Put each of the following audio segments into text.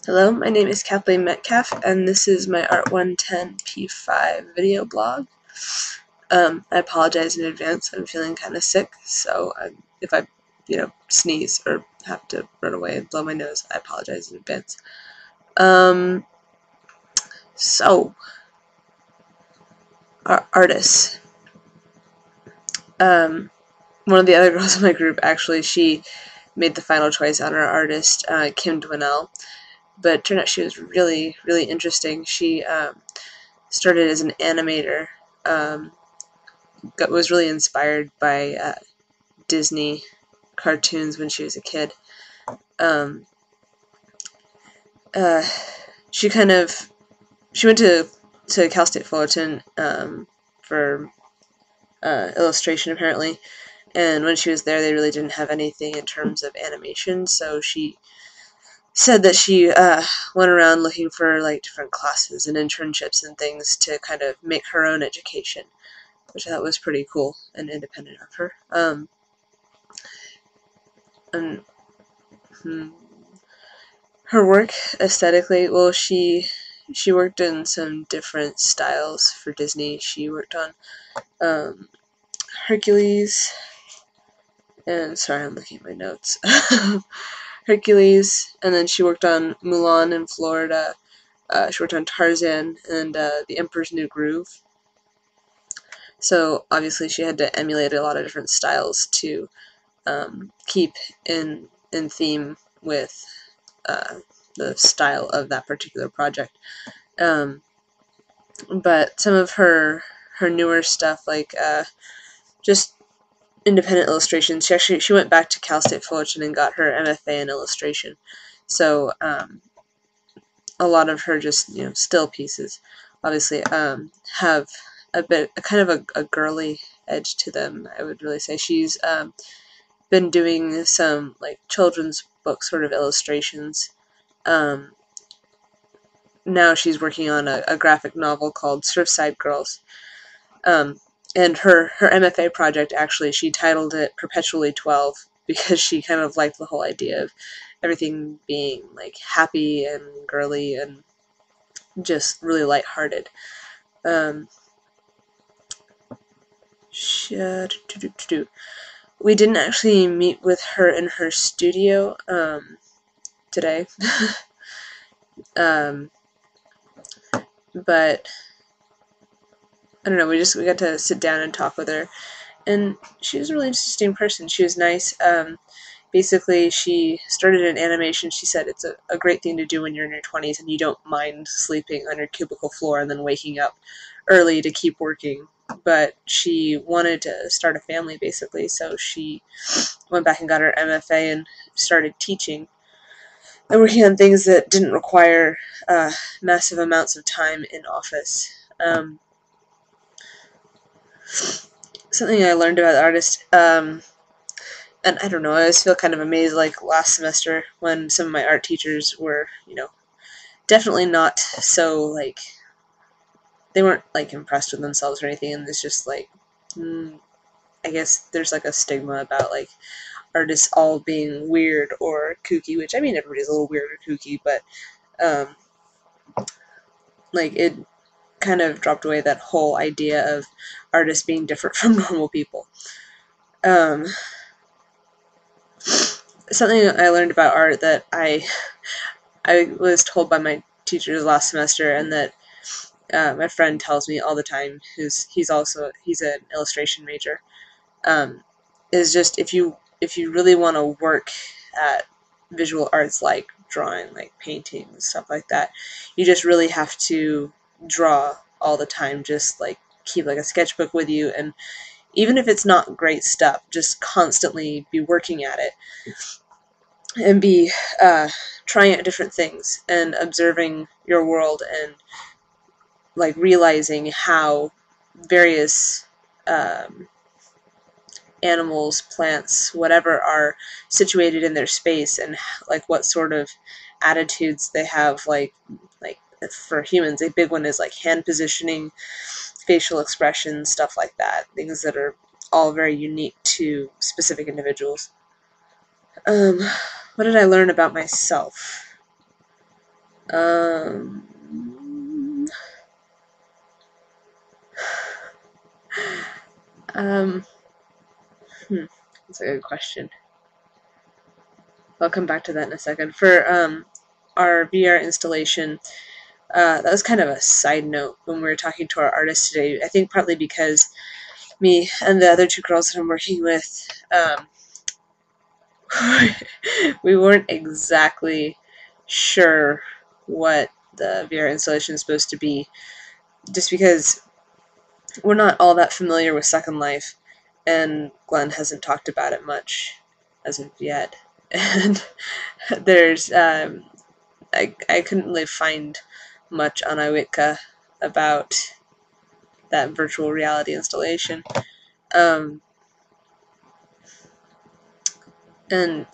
Hello, my name is Kathleen Metcalf, and this is my Art 110 P5 video blog. I apologize in advance. I'm feeling kind of sick, so if I, sneeze or have to run away and blow my nose, I apologize in advance. So, our artists. One of the other girls in my group, actually, she made the final choice on our artist, Kim Dwinell, but it turned out she was really, really interesting. She started as an animator. Was really inspired by Disney cartoons when she was a kid. Um, uh, she went to Cal State Fullerton for illustration apparently, and when she was there, they really didn't have anything in terms of animation. So she said that she went around looking for like different classes and internships and things to kind of make her own education, which I thought was pretty cool and independent of her. And her work aesthetically, well, she worked in some different styles for Disney. She worked on Hercules, and sorry, I'm looking at my notes. Hercules, and then she worked on Mulan in Florida. She worked on Tarzan and The Emperor's New Groove. So obviously she had to emulate a lot of different styles to keep in theme with the style of that particular project. But some of her newer stuff, like just independent illustrations. She went back to Cal State Fullerton and got her MFA in illustration. So a lot of her just still pieces, obviously, have a kind of a girly edge to them. I would really say she's been doing some like children's book sort of illustrations. Now she's working on a graphic novel called Surfside Girls. And her MFA project, actually, she titled it Perpetually 12 because she kind of liked the whole idea of everything being like happy and girly and just really lighthearted. We didn't actually meet with her in her studio today. But I don't know, we got to sit down and talk with her, and she was a really interesting person. She was nice. Basically, she started in animation. She said it's a great thing to do when you're in your 20s and you don't mind sleeping on your cubicle floor and then waking up early to keep working. But she wanted to start a family, basically, so she went back and got her MFA and started teaching and working on things that didn't require massive amounts of time in office. Something I learned about the artist, and I don't know, I always feel kind of amazed, like last semester when some of my art teachers were, definitely not so, like, they weren't, like, impressed with themselves or anything, and it's just, like, I guess there's, like, a stigma about, like, artists all being weird or kooky, which, I mean, everybody's a little weird or kooky, but, like, it kind of dropped away that whole idea of artists being different from normal people. Something I learned about art that I was told by my teachers last semester, and that my friend tells me all the time, he's an illustration major, is just if you really want to work at visual arts like drawing, like painting, stuff like that, you just really have to draw all the time. Just like keep like a sketchbook with you, and even if it's not great stuff, just constantly be working at it and be trying out different things and observing your world and like realizing how various animals, plants, whatever, are situated in their space, and like what sort of attitudes they have. Like for humans, a big one is like hand positioning, facial expressions, stuff like that. Things that are all very unique to specific individuals. What did I learn about myself? Um, um, that's a good question. I'll come back to that in a second. For our VR installation, that was kind of a side note when we were talking to our artist today. I think partly because me and the other two girls that I'm working with, we weren't exactly sure what the VR installation is supposed to be, just because we're not all that familiar with Second Life, and Glenn hasn't talked about it much as of yet. And there's, I couldn't really find much on iWitka about that virtual reality installation. Um, and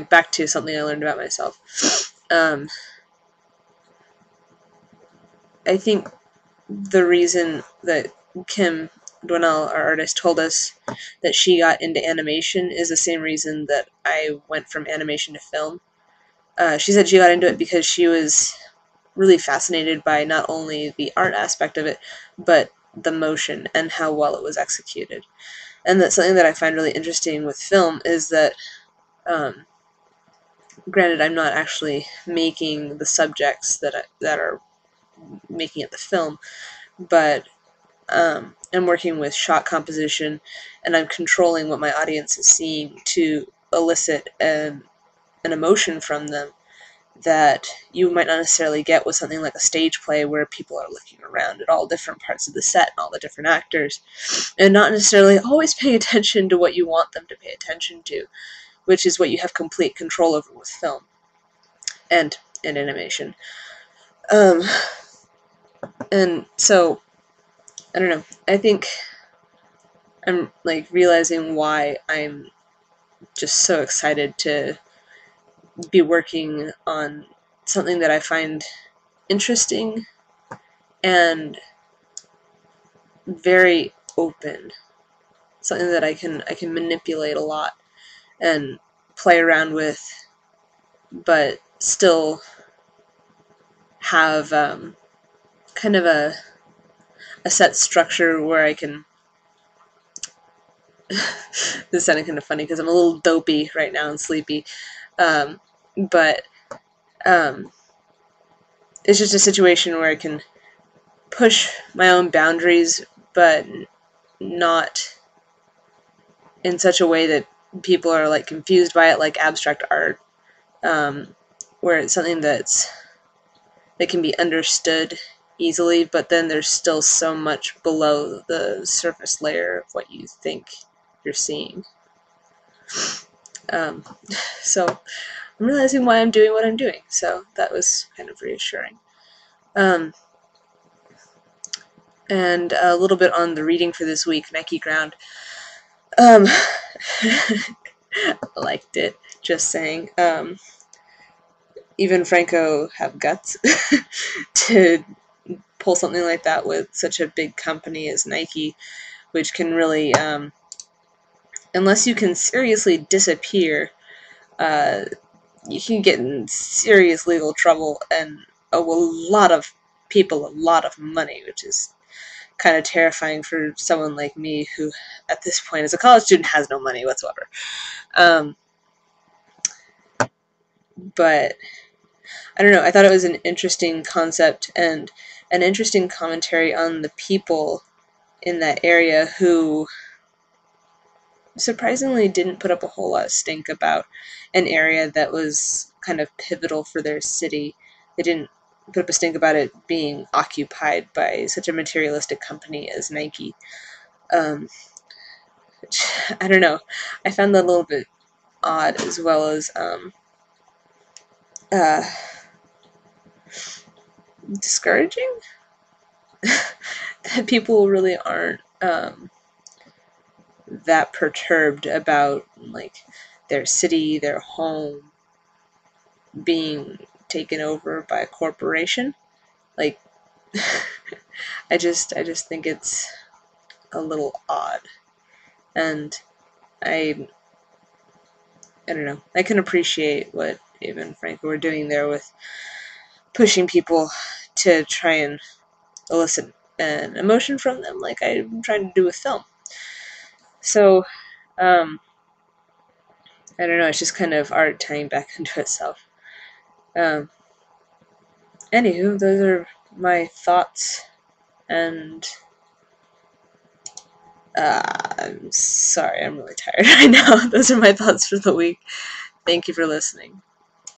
back to something I learned about myself. I think the reason that Kim Dwinell, our artist, told us that she got into animation is the same reason that I went from animation to film. She said she got into it because she was really fascinated by not only the art aspect of it, but the motion and how well it was executed. And that's something that I find really interesting with film is that, granted, I'm not actually making the subjects that are making it the film, but I'm working with shot composition, and I'm controlling what my audience is seeing to elicit an emotion from them that you might not necessarily get with something like a stage play where people are looking around at all different parts of the set and all the different actors and not necessarily always paying attention to what you want them to pay attention to, which is what you have complete control over with film and in animation. Um, and so, I don't know, I think I'm like realizing why I'm just so excited to be working on something that I find interesting and very open, something that I can manipulate a lot and play around with, but still have kind of a set structure where I can. This is sounding kind of funny because I'm a little dopey right now and sleepy, but it's just a situation where I can push my own boundaries, but not in such a way that people are like confused by it, like abstract art, where it's something that can be understood easily, but then there's still so much below the surface layer of what you think you're seeing. Um, so I'm realizing why I'm doing what I'm doing, so that was kind of reassuring. And a little bit on the reading for this week, Nike Ground. I liked it, just saying. Even Franco have guts to pull something like that with such a big company as Nike, which can really, unless you can seriously disappear, you can get in serious legal trouble and owe a lot of people a lot of money, which is kind of terrifying for someone like me who, at this point, as a college student, has no money whatsoever. But I don't know, I thought it was an interesting concept and an interesting commentary on the people in that area who surprisingly didn't put up a whole lot of stink about an area that was kind of pivotal for their city. They didn't put up a stink about it being occupied by such a materialistic company as Nike. Which, I don't know, I found that a little bit odd, as well as uh, discouraging. That people really aren't that perturbed about like their city, their home being taken over by a corporation. Like I just think it's a little odd. And I I don't know. I can appreciate what Ava and Franco were doing there with pushing people to try and elicit an emotion from them like I'm trying to do with film. So, I don't know, it's just kind of art tying back into itself. Um, Anywho, those are my thoughts, and I'm sorry, I'm really tired right now. Those are my thoughts for the week. Thank you for listening.